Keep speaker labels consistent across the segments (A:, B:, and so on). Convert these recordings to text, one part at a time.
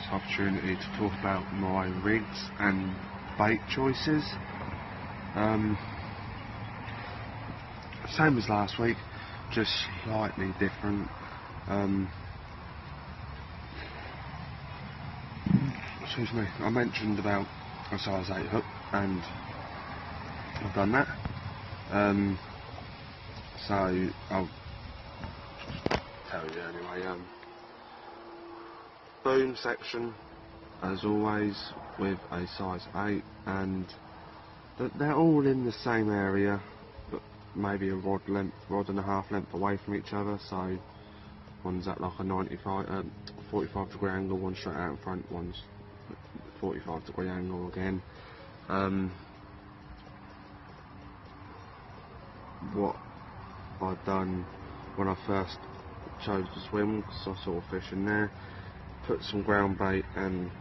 A: this opportunity to talk about my rigs and bait choices. Same as last week, just slightly different. Excuse me, I mentioned about a size 8 hook, and I've done that. So I'll tell you anyway. Boom section, as always, with a size 8, and they're all in the same area, but maybe a rod and a half length away from each other. So one's at like a 45 degree angle, one straight out in front, one's 45 degree angle again. What I'd done when I first chose to swim, because I saw fish in there, put some ground bait and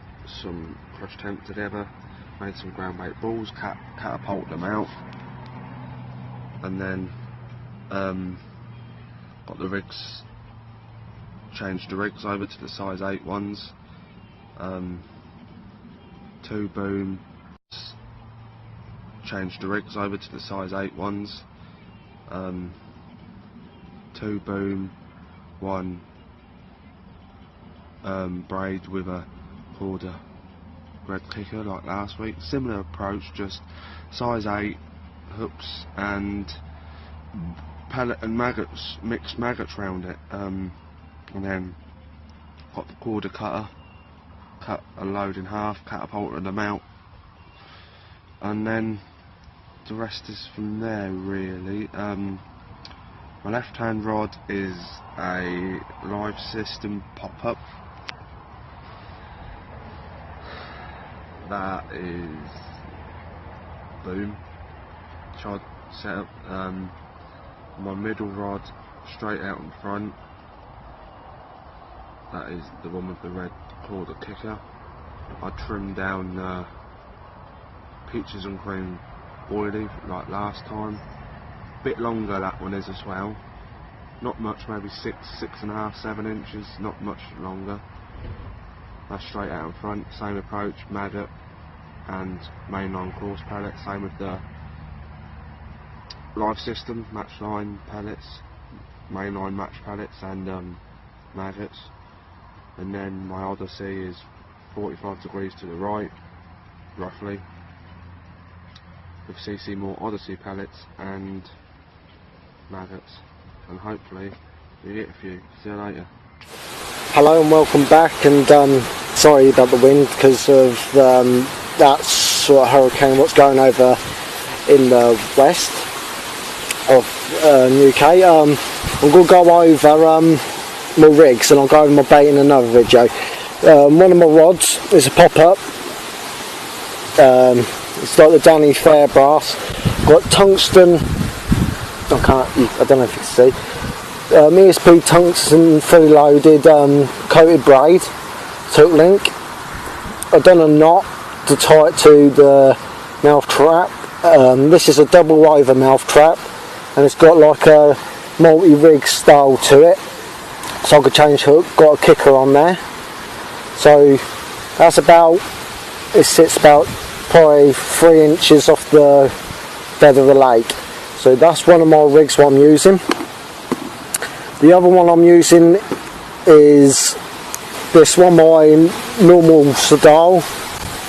A: some crush temp together, made some ground bait balls, catapult them out, and then got the rigs, changed the rigs over to the size 8 ones, 2 boom, changed the rigs over to the size 8 ones, 2 boom, 1 braid with a quarter red kicker like last week. Similar approach, just size 8 hooks and pellet and maggots, mixed maggots round it, and then got the quarter cutter, cut a load in half, catapulted them out, and then the rest is from there really. My left hand rod is a live system pop-up. That is boom chod setup. My middle rod straight out in front, that is the one with the red quarter kicker. I trimmed down peaches and cream oily like last time. Bit longer that one is as well, not much, maybe 6.5, 7 inches, not much longer. That's straight out in front. Same approach, maggot and mainline course pellet, same with the live system, match line pellets, mainline match pellets and maggots. And then my Odyssey is 45 degrees to the right, roughly, with CC more Odyssey pellets and maggots, and hopefully you get a few. See you later.
B: Hello and welcome back, and sorry about the wind because of that sort of hurricane what's going over in the west of UK. I'm going to go over my rigs, and I'll go over my bait in another video. One of my rods is a pop-up. It's like the Danny Fair brass. Got tungsten, I don't know if you can see, ESP tungsten fully loaded coated braid, hook link. I've done a knot to tie it to the mouth trap. This is a double over mouth trap, and it's got like a multi-rig style to it, so I could change hook. Got a kicker on there, so that's about, it sits about probably 3 inches off the bed of the lake. So that's one of my rigs what I'm using. The other one I'm using is this one, my normal Sadal,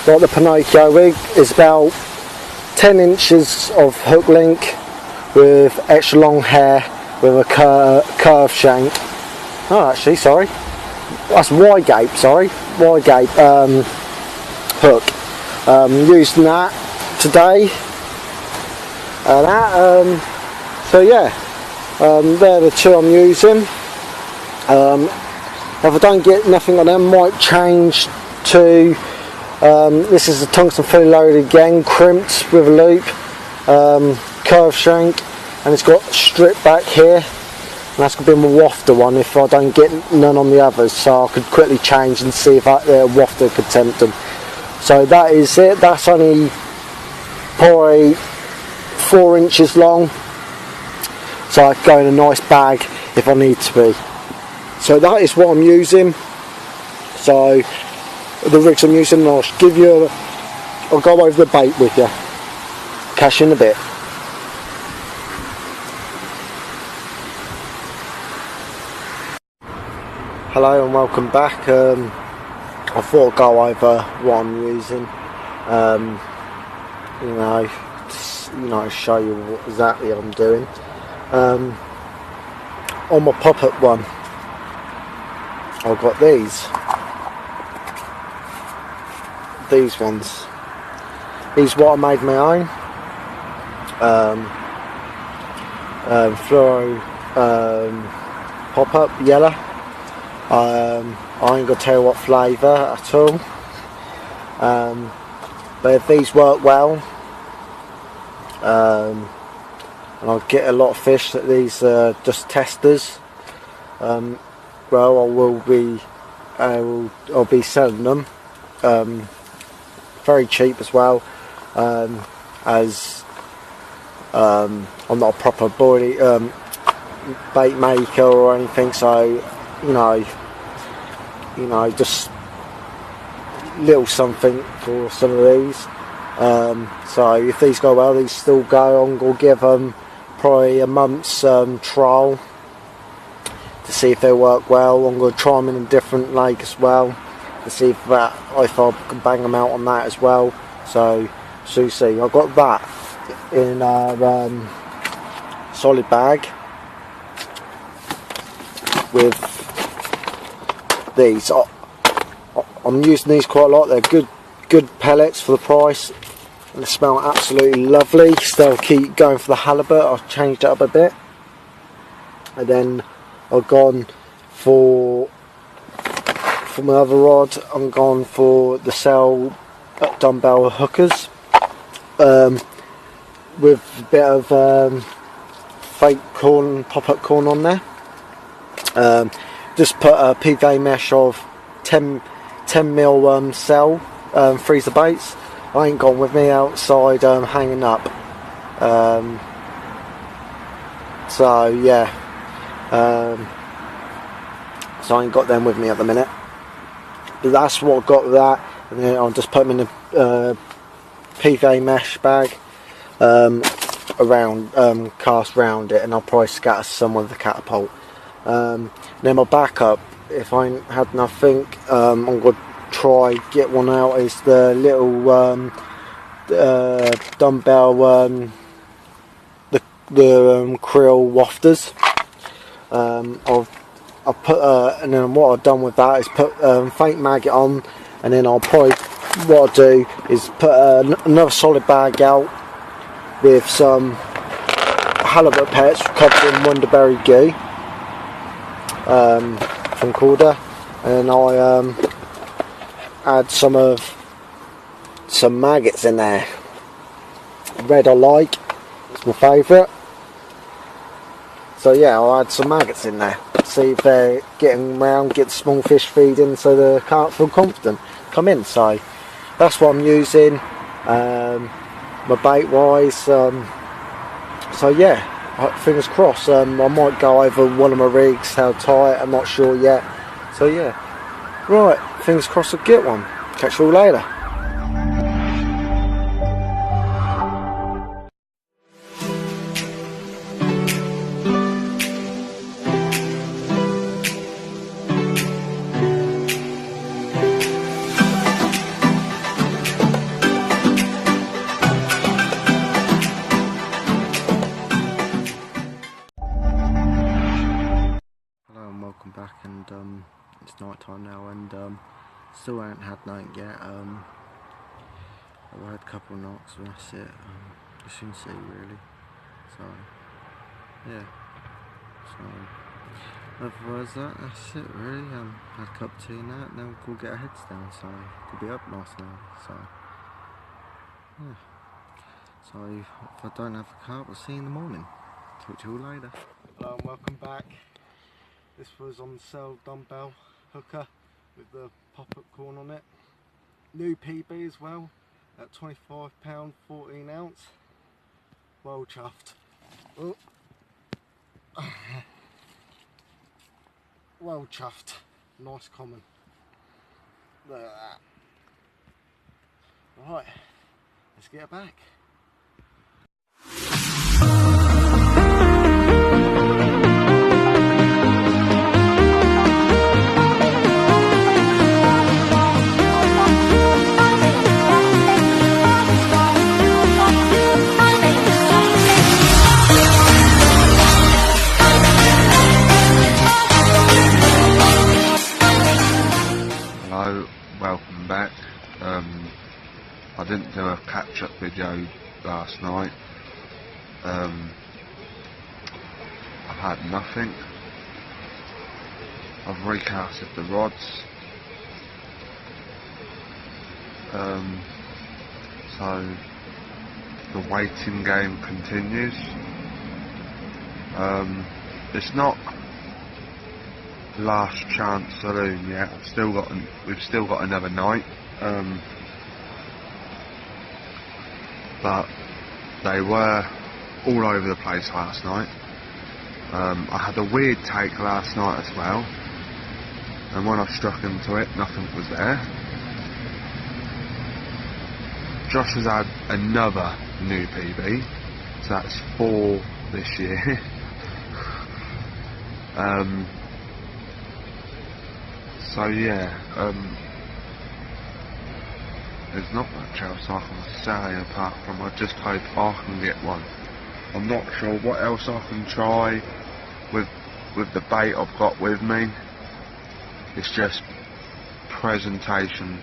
B: like the Pinocchio rig. Is about 10 inches of hook link with extra long hair with a curved shank. Oh, actually, sorry, that's Y-gape, Y-gape hook. Using that today. So yeah, they're the two I'm using. If I don't get nothing on them, might change to this is a tungsten fully loaded again, crimped with a loop, curved shank, and it's got strip back here, and that's going to be my wafter one if I don't get none on the others, so I could quickly change and see if the wafter could tempt them. So that is it. That's only probably 4 inches long, so I can go in a nice bag if I need to be. So that is what I'm using. So the rigs I'm using, and I'll give you I'll go over the bait with you. Catch you in a bit. Hello and welcome back. I thought I'd go over what I'm using. Show you what exactly I'm doing. On my pop-up one, I've got these ones. These what I made my own. Fluoro pop-up yellow. I ain't gonna tell you what flavour at all. But if these work well, and I'll get a lot of fish that these are just testers, well, I'll be selling them very cheap as well, as I'm not a proper bait maker or anything, so just little something for some of these. So if these go well, these still go on. We'll give them probably a month's trial to see if they work well. I'm going to try them in a different lake as well to see if I can bang them out on that as well. So you see, I've got that in a solid bag with these. I'm using these quite a lot. They're good pellets for the price, and they smell absolutely lovely. Still keep going for the halibut. I've changed it up a bit, and then I've gone for my other rod. I'm gone for the cell dumbbell hookers with a bit of fake corn, pop-up corn on there. Just put a PVA mesh of 10mm cell freezer baits. I ain't gone with me outside hanging up. So yeah, so I ain't got them with me at the minute. But that's what I've got with that, and then I'll just put them in a PVA mesh bag cast round it, and I'll probably scatter some with the catapult. Then my backup, if I ain't had nothing, I'm going to try get one out, is the little dumbbell, the krill wafters. I'll put and then what I've done with that is put faint maggot on, and then what I'll do is put another solid bag out with some halibut pellets covered in Wonderberry goo from Calder, and I add some maggots in there. Red I like, it's my favourite. So yeah, I'll add some maggots in there. See if they're getting round, get the small fish feeding, so they can't feel confident come in. So that's what I'm using, my bait wise. So yeah, fingers crossed. I might go over one of my rigs, how tight, I'm not sure yet. So yeah, right, fingers crossed I'll get one. Catch you all later. Welcome back, and it's night time now, and still haven't had nothing yet. I've had a couple of knocks, and that's it. As you can see, really. So yeah, so otherwise that's it really. Had a cup of tea and that, and then we'll get our heads down, so we'll be up nice now. So yeah, so if I don't have a carp, we'll see you in the morning. Talk to you all later. Hello and welcome back. This was on the cell dumbbell hooker with the pop-up corn on it. New PB as well, at £25, 14 ounce. Well chuffed. Oh. Well chuffed. Nice common. Look at that. Right, let's get her back.
A: Hello, welcome back. I didn't do a catch-up video last night. I've had nothing. I've recasted the rods. So the waiting game continues. It's not last chance saloon yet. We've still got another night. But they were all over the place last night. I had a weird take last night as well, and when I struck into it, nothing was there. Josh has had another new PB, so that's 4 this year. So yeah, there's not much else I can say apart from I just hope I can get one. I'm not sure what else I can try with the bait I've got with me. It's just presentation.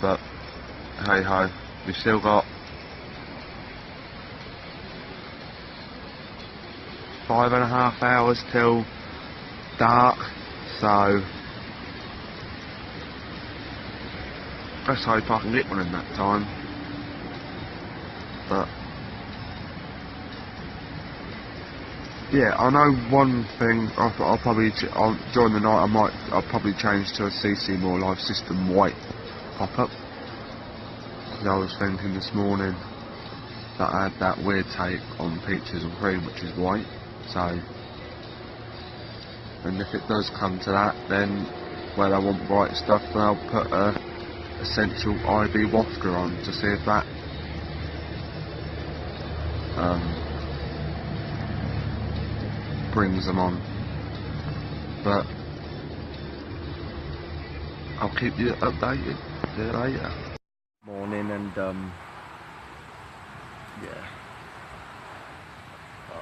A: But hey ho, we've still got 5.5 hours till dark, so let's hope I can get one in that time. But yeah, I know one thing. I'll probably during the night I'll probably change to a CC More Live System white pop-up, because I was thinking this morning that I had that weird take on Peaches and Cream, which is white. So, and if it does come to that, then where I want bright stuff, then I'll put a Essential IB wafter on to see if that brings them on. But I'll keep you updated. See you later.
B: Morning, and yeah.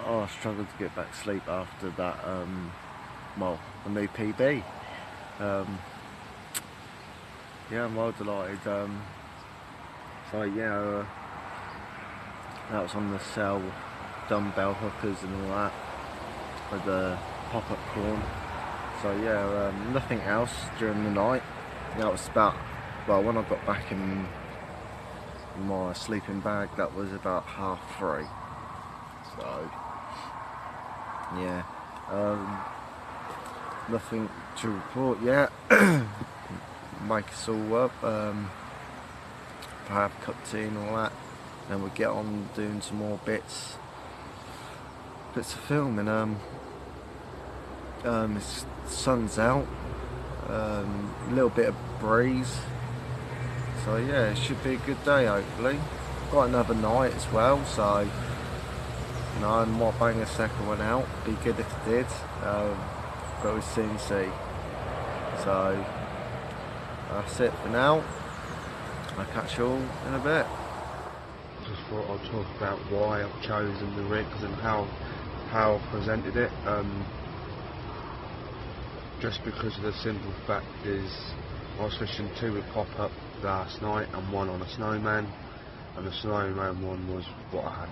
B: Oh, I struggled to get back to sleep after that, well, the new PB. Yeah, I'm well delighted. So yeah, that was on the cell, dumbbell hookers and all that, with the pop-up corn. So yeah, nothing else during the night. That was about, well, when I got back in my sleeping bag, that was about 3:30. So yeah, nothing to report yet. Make us all up, have a cup of tea and all that, then we get on doing some more bits of filming. The sun's out, a little bit of breeze, so yeah, it should be a good day hopefully. Got another night as well, so you know, I might bang a second one out, be good if it did, but we'll soon see. So that's it for now. I'll catch you all in a bit.
A: Just thought I'll talk about why I've chosen the rigs and how I've presented it. Just because of the simple fact is I was fishing 2 with pop-up last night and 1 on a snowman, and the snowman one was what I had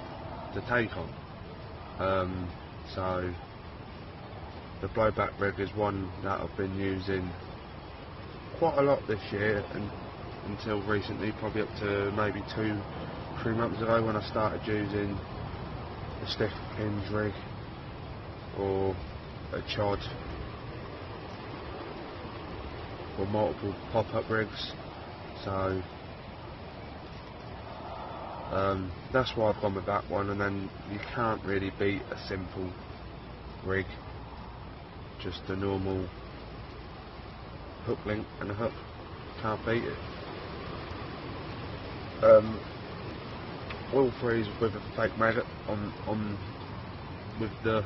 A: to take on. So the blowback rig is one that I've been using quite a lot this year, and until recently, probably up to maybe 2-3 months ago, when I started using a stiff hinge rig or a chod or multiple pop-up rigs. So that's why I've gone with that one, and then you can't really beat a simple rig, just a normal hook link and a hook can't beat it. All threes with a fake maggot on with the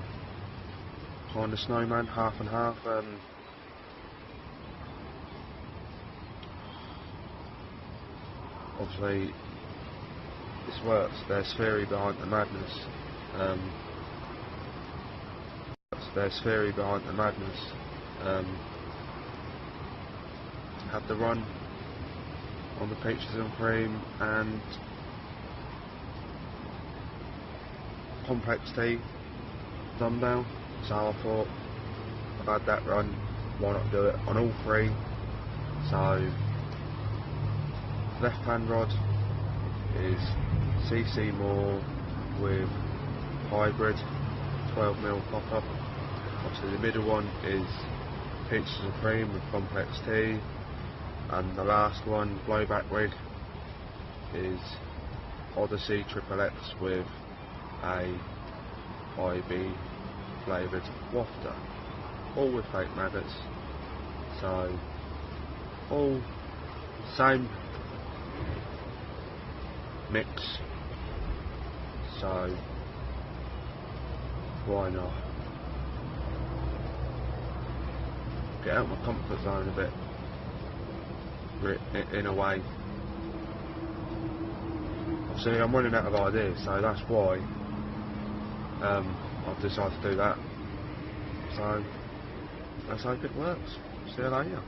A: kind of snowman, half and half. Obviously this works. There's theory behind the madness. There's theory behind the madness. Had the run on the peaches and cream and complex tea dumbbell, so I thought I've had that run, why not do it on all three. So left hand rod is CC Moore with hybrid 12mm copper. Obviously the middle one is peaches and cream with complex tea, and the last one, blowback rig, is Odyssey XXX with a IB flavoured wafter, all with fake maggots. So all same mix, so why not get out of my comfort zone a bit in a way. Obviously I'm running out of ideas, so that's why I've decided to do that. So let's hope it works. See you later.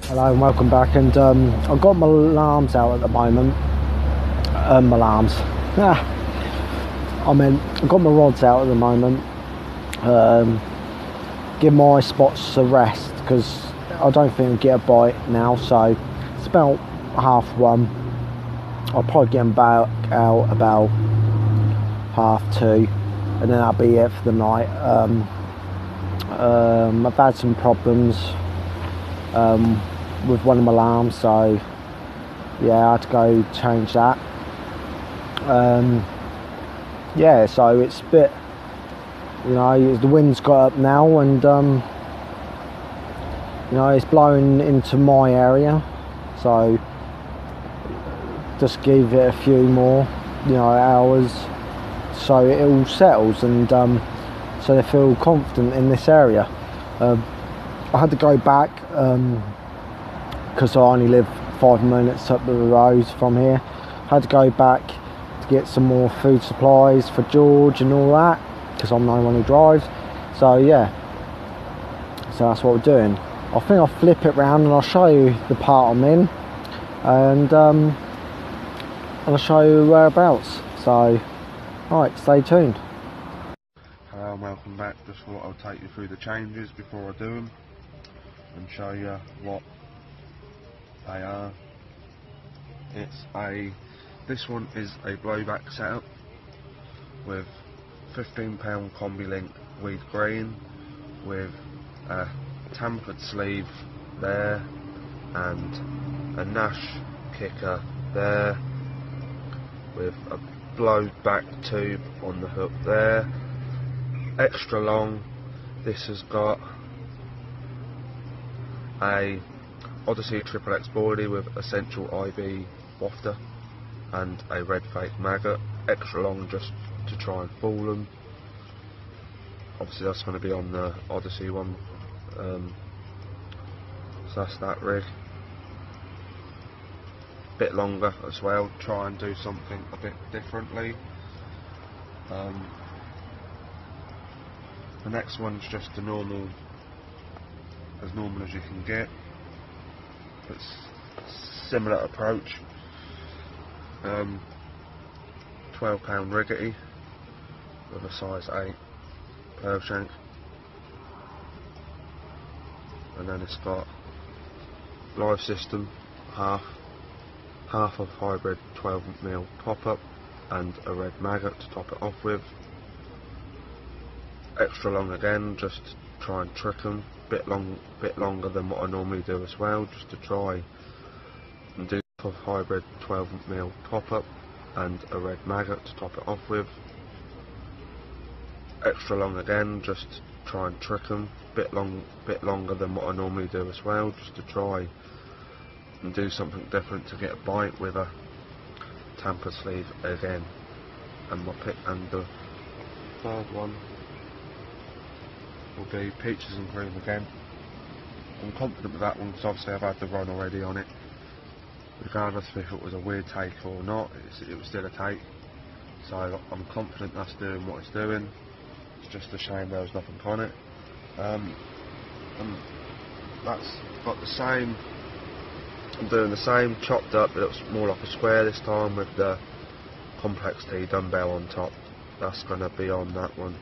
B: Hello and welcome back, and I've got my alarms out at the moment. My alarms. I've got my rods out at the moment. Give my spots a rest because I don't think I'll get a bite now, so it's about 1:30. I'll probably get them back out about 2:30, and then that'll be it for the night. I've had some problems with one of my alarms, so yeah, I had to go change that. Yeah, so it's a bit, you know, the wind's got up now, and you know, it's blowing into my area, so just give it a few more, you know, hours so it all settles, and so they feel confident in this area. I had to go back because I only live 5 minutes up the road from here. I had to go back to get some more food supplies for George and all that, because I'm the only one who drives. So yeah, so that's what we're doing. I think I'll flip it round and I'll show you the part I'm in, and I'll show you whereabouts. So alright, stay tuned.
A: Hello and welcome back. Just thought I'll take you through the changes before I do them and show you what they are. This one is a blowback setup with 15 pound combi link weed green with a tampered sleeve there and a Nash kicker there with a blowback tube on the hook there, extra long. This has got a Odyssey XXX boardie with essential IB wafter and a red fake maggot, extra long just to try and fool them. Obviously that's going to be on the Odyssey one, so that's that rig. Bit longer as well, try and do something a bit differently. The next one's just a normal, as normal as you can get. It's similar approach. 12-pound riggedy with a size 8 perv shank, and then it's got live system, half of hybrid 12mm pop-up and a red maggot to top it off with. Extra long again, just to try and trick them. Bit longer than what I normally do as well, just to try and do a hybrid 12mm pop-up and a red maggot to top it off with. Extra long again, just to try and trick them. Bit longer than what I normally do as well, just to try and do something different to get a bite with a tamper sleeve again. And the third one will be peaches and cream again. I'm confident with that one because obviously I've had the run already on it. Regardless of if it was a weird take or not, it was still a take. So I'm confident that's doing what it's doing. It's just a shame there was nothing on it. And that's got the same. I'm doing the same, chopped up. It looks more like a square this time with the complex T dumbbell on top. That's going to be on that one.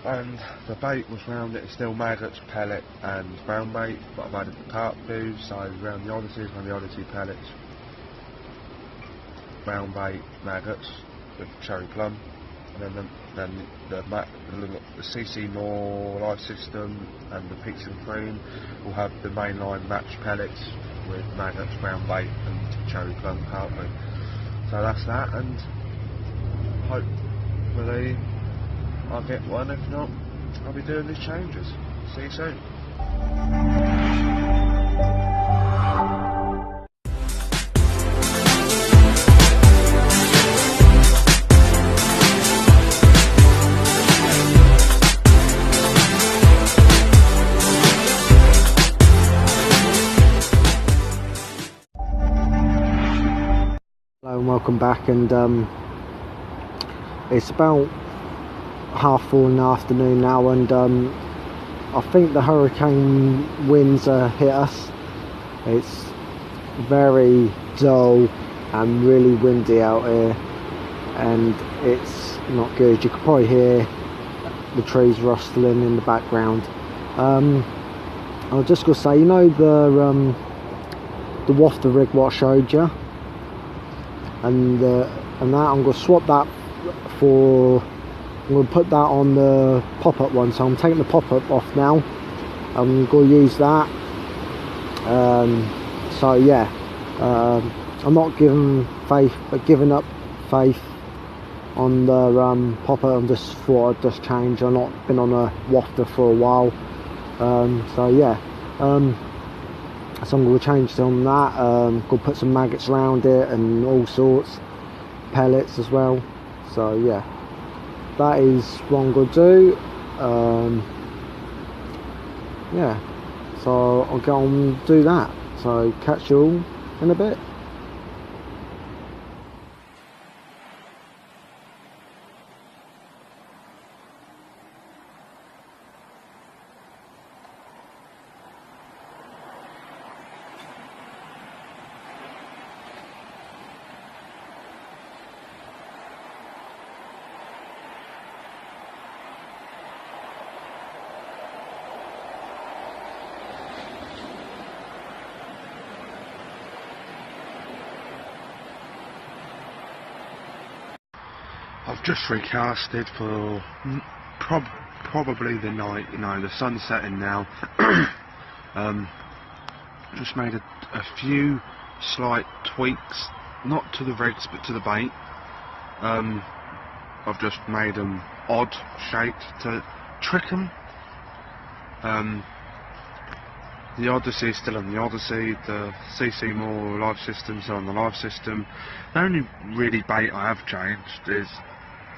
A: And the bait was round it, it's still maggots, pellet and brown bait, but I've added the carp food, so around the Odysseys, around the Odyssey pellets, brown bait, maggots with cherry plum, and then the CC More live system and the peach and cream will have the mainline match pellets with maggots, brown bait and cherry plum carp food. So that's that, and hopefully I'll get one. If not, I'll be doing these changes. See you soon.
B: Hello and welcome back, and it's about 4:30 in the afternoon now, and I think the hurricane winds hit us. It's very dull and really windy out here, and it's not good. You can probably hear the trees rustling in the background. I was just going to say, you know the wafter rig what I showed you, and that I'm going to swap that for, I'm going to put that on the pop-up one, so I'm taking the pop-up off now. I'm going to use that. So yeah, I'm not giving up faith on the pop-up. I'm just thought I'd just change. I've not been on a wafter for a while, so yeah. So I'm going to change on that. Going to put some maggots around it and all sorts, pellets as well. So yeah, that is what I'm going to do. Yeah, so I'll go and do that. So catch you all in a bit.
A: I've just recasted for probably the night, you know, the sun's setting now. Just made a few slight tweaks, not to the rigs but to the bait. I've just made them odd shaped to trick them. The Odyssey is still on the Odyssey, the CC More live system's on the live system. The only really bait I have changed is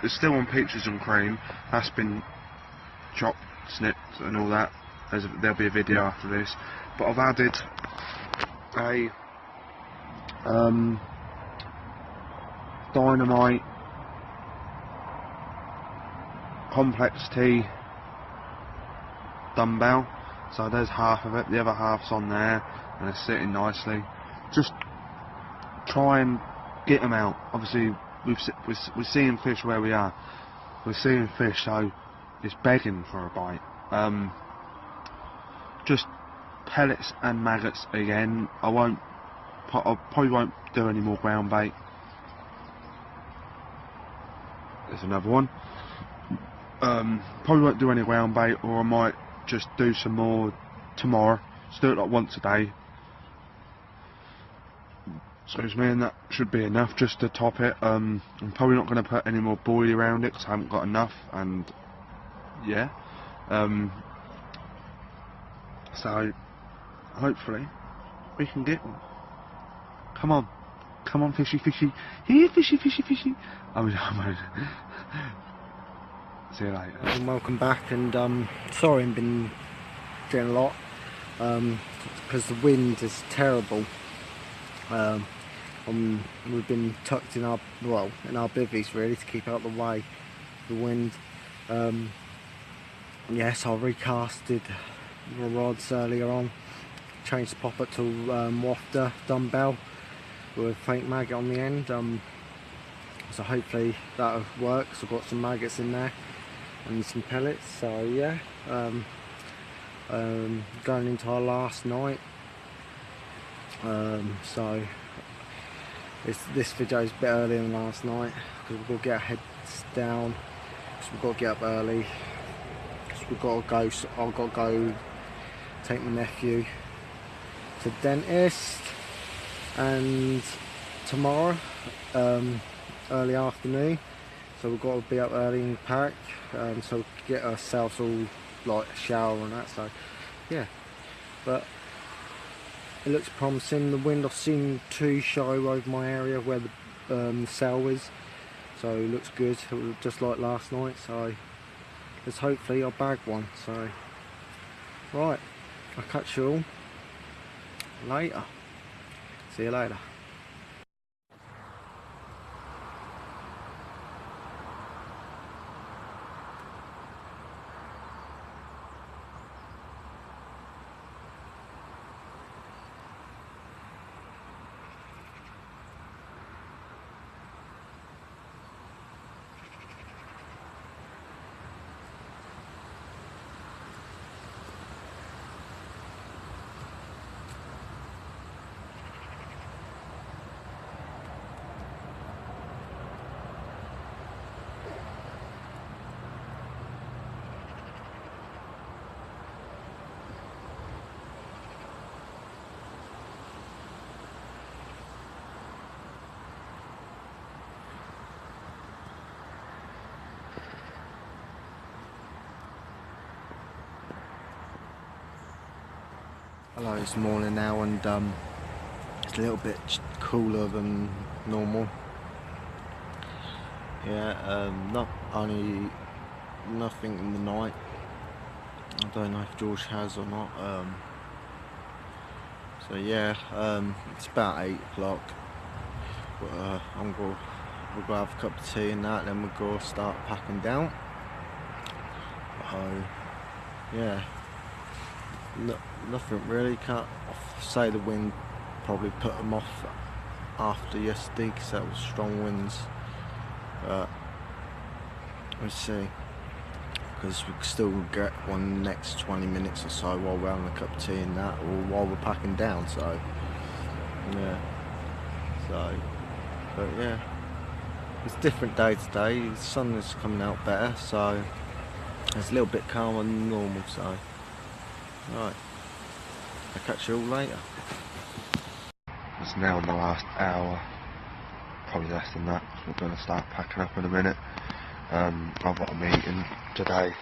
A: it's still on Peaches and Cream. That's been chopped, snipped and all that. There'll be a video after this. But I've added a Dynamite Complex T dumbbell. So there's half of it, the other half's on there and it's sitting nicely. Just try and get them out. Obviously we're seeing fish where we are. We're seeing fish, so it's begging for a bite. Just pellets and maggots again. I probably won't do any more ground bait. There's another one. Probably won't do any ground bait, or I might just do some more tomorrow. Just do it like once a day. Excuse me, and that should be enough just to top it. I'm probably not going to put any more buoy around it because I haven't got enough, and yeah. So hopefully we can get one. Come on, come on, fishy, fishy, here, fishy, fishy, fishy. See you later.
B: And welcome back, and sorry I've been doing a lot because the wind is terrible. We've been tucked in our bivvies really to keep out the way of the wind. Yes, I recasted the rods earlier on, changed the popper to wafter dumbbell with a fake maggot on the end. So hopefully that'll work. So I've got some maggots in there and some pellets. So yeah, going into our last night. So this video is a bit earlier than last night because we've got to get our heads down. So we've got to get up early. So we've got to go. So I've got to go take my nephew to the dentist, and tomorrow early afternoon. So we've got to be up early and pack, so get ourselves all like a shower and that. So yeah, but it looks promising. The wind I've seen to show over my area where the sail is, so it looks good, just like last night. So let's hopefully I'll bag one. So right, I'll catch you all later. See you later. Hello, it's morning now, and it's a little bit cooler than normal. Yeah, nothing in the night. I don't know if George has or not. So yeah, it's about 8 o'clock. We're gonna have a cup of tea and that, then we'll go start packing down. Yeah. Nothing really. Can't say the wind probably put them off after yesterday because that was strong winds. But let's see, because we can still get one next 20 minutes or so while we're having a cup of tea and that, or while we're packing down. So yeah. But yeah, it's a different day today. The sun is coming out better, so it's a little bit calmer than normal. So. Right, I'll catch you all later.
A: It's now in the last hour, probably less than that. We're going to start packing up in a minute. I've got a meeting today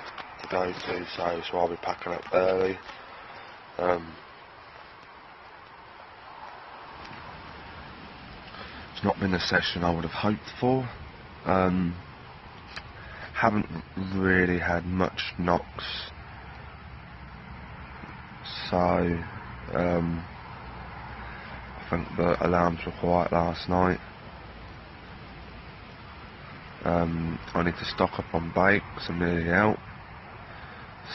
A: to go to, so I'll be packing up early. It's not been the session I would have hoped for. Haven't really had much knocks, so I think the alarms were quiet last night. I need to stock up on bait because I'm nearly out,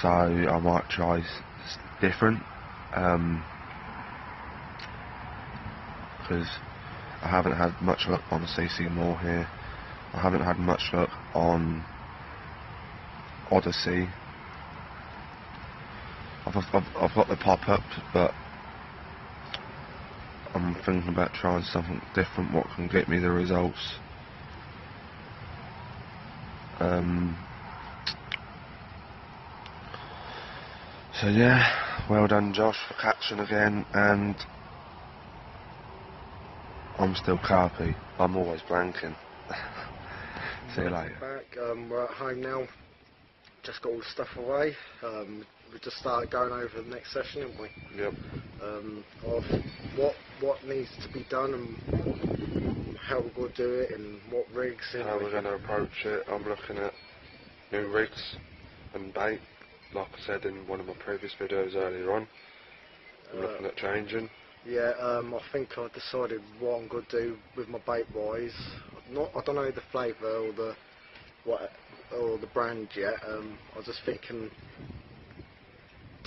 A: so I might try different, because I haven't had much luck on the CC Moor here. I haven't had much luck on Odyssey. I've got the pop-ups, but I'm thinking about trying something different, what can get me the results. So yeah, well done Josh for catching again, and I'm still carpy. I'm always blanking. See you later.
B: Back, we're at home now. Just got all the stuff away. We just started going over the next session, haven't we?
A: Yep.
B: Of what needs to be done and how we're going to do it and what rigs.
A: How we're going to approach it. I'm looking at new rigs and bait, like I said in one of my previous videos earlier on. I'm looking at changing.
B: Yeah, I think I decided what I'm going to do with my bait wise. I don't know the flavour or the brand yet. I was just thinking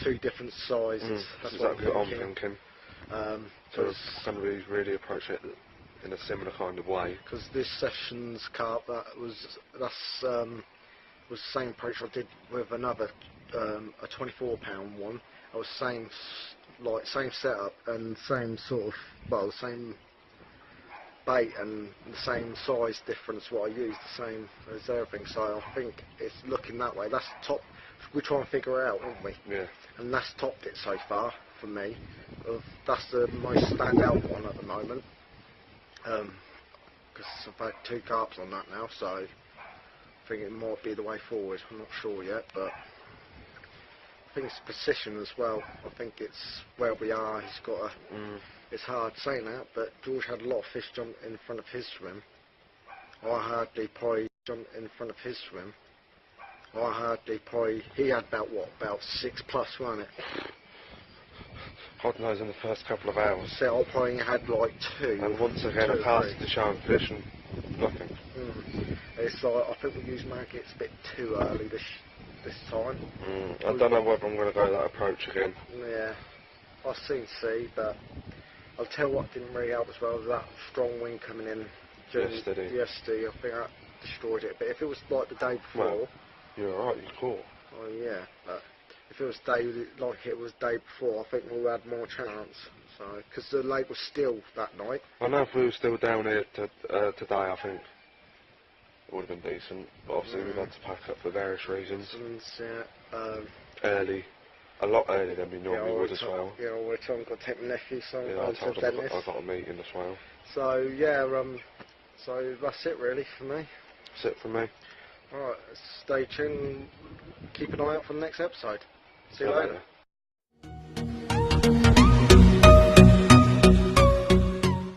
B: 2 different sizes. That's
A: exactly what I'm thinking. So
B: it's
A: going to be really approach it in a similar kind of way.
B: Because this session's carp was the same approach I did with another a 24-pound one. I was same setup and same sort of the same bait and the same size difference what I used, the same as everything. So I think it's looking that way. That's top. We're trying to figure it out, aren't we?
A: Yeah.
B: And that's topped it so far for me. That's the most standout one at the moment. Because I've had 2 carps on that now, so I think it might be the way forward. I'm not sure yet, but I think it's position as well. I think it's where we are. He's got a. It's hard saying that, but George had a lot of fish jump in front of his swim. I hardly probably jumped in front of his swim. He had about 6 plus, wasn't it?
A: God knows in the first couple of hours.
B: So I probably had like 2.
A: And once again, I casted the shark fish and nothing.
B: It's like, I think we used maggots a bit too early this time.
A: I don't know whether I'm going to go that approach again.
B: Yeah, I'll soon see, but I'll tell you what didn't really help as well, that strong wind coming in yesterday. I think that destroyed it. But if it was like the day before...
A: Well, you're alright, you're cool.
B: Oh yeah, but if it was like it was day before, I think we would have had more chance. So, because the lake was still that night.
A: I know if we were still down here today, I think it would have been decent. But obviously we've had to pack up for various reasons. Early. A lot earlier than we normally would as well.
B: Yeah, we're trying to take my nephew
A: I told him I've got a meeting as well.
B: So yeah, so that's it really for me.
A: That's it for me.
B: Alright, stay tuned, keep an eye out for the next episode. See you later.